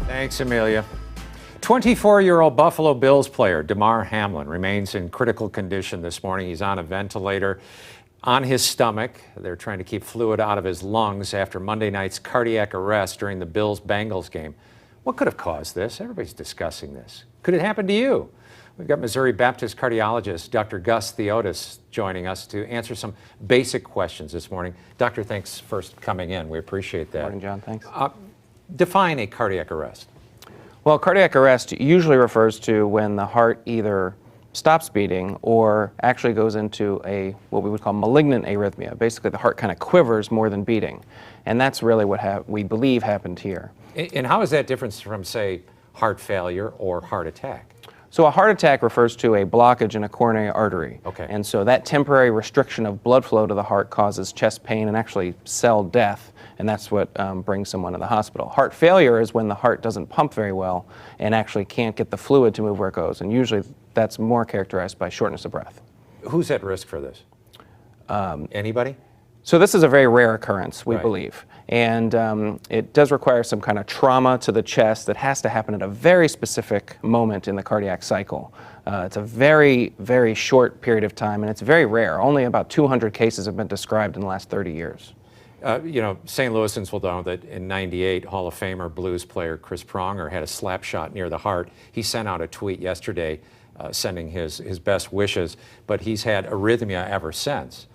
Thanks, Amelia. 24-year-old Buffalo Bills player Damar Hamlin remains in critical condition this morning. He's on a ventilator on his stomach. They're trying to keep fluid out of his lungs after Monday night's cardiac arrest during the Bills-Bengals game. What could have caused this? Everybody's discussing this. Could it happen to you? We've got Missouri Baptist cardiologist Dr. Gus Theotis joining us to answer some basic questions this morning. Doctor, thanks for coming in. We appreciate that. Good morning, John. Thanks. Define a cardiac arrest. Well, cardiac arrest usually refers to when the heart either stops beating or actually goes into what we would call malignant arrhythmia. Basically, the heart kind of quivers more than beating. And that's really what we believe happened here. And how is that different from, say, heart failure or heart attack? So a heart attack refers to a blockage in a coronary artery. Okay. And so that temporary restriction of blood flow to the heart causes chest pain and actually cell death, and that's what brings someone to the hospital. Heart failure is when the heart doesn't pump very well and actually can't get the fluid to move where it goes, and usually that's more characterized by shortness of breath. Who's at risk for this? Anybody? So this is a very rare occurrence, we Right. believe, and it does require some kind of trauma to the chest that has to happen at a very specific moment in the cardiac cycle. It's a very, very short period of time, and it's very rare. Only about 200 cases have been described in the last 30 years. St. Louisans will know that in '98, Hall of Famer blues player Chris Pronger had a slap shot near the heart. He sent out a tweet yesterday sending his best wishes, but he's had arrhythmia ever since.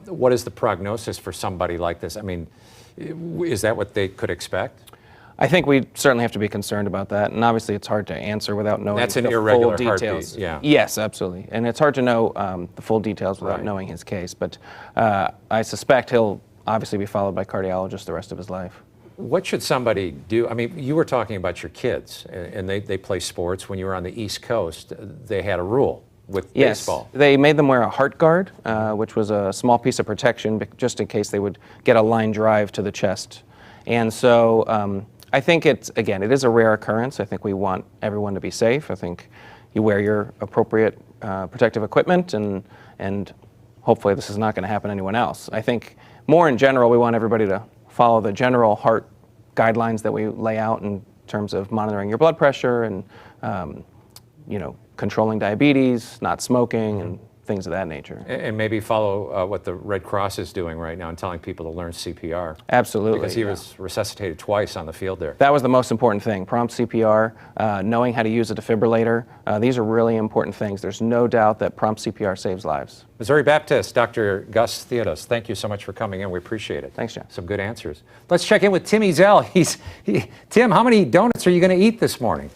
What is the prognosis for somebody like this? I mean, is that what they could expect? I think we certainly have to be concerned about that, and obviously it's hard to answer without knowing That's an the irregular full details. heartbeat, yeah. Yes, absolutely, and it's hard to know the full details without Right. knowing his case, but I suspect he'll obviously be followed by cardiologists the rest of his life. What should somebody do? I mean, you were talking about your kids, and they play sports. When you were on the East Coast, they had a rule with baseball. Yes, they made them wear a heart guard, which was a small piece of protection just in case they would get a line drive to the chest. And so I think it is a rare occurrence. I think we want everyone to be safe. I think you wear your appropriate protective equipment, and hopefully this is not going to happen to anyone else. I think more in general, we want everybody to follow the general heart guidelines that we lay out in terms of monitoring your blood pressure and controlling diabetes, not smoking, and things of that nature. And maybe follow what the Red Cross is doing right now and telling people to learn CPR. Absolutely. Because he was resuscitated twice on the field there. That was the most important thing, prompt CPR, knowing how to use a defibrillator. These are really important things. There's no doubt that prompt CPR saves lives. Missouri Baptist, Dr. Gus Theotis, thank you so much for coming in. We appreciate it. Thanks, John. Some good answers. Let's check in with Tim Ezel. Tim, how many donuts are you going to eat this morning?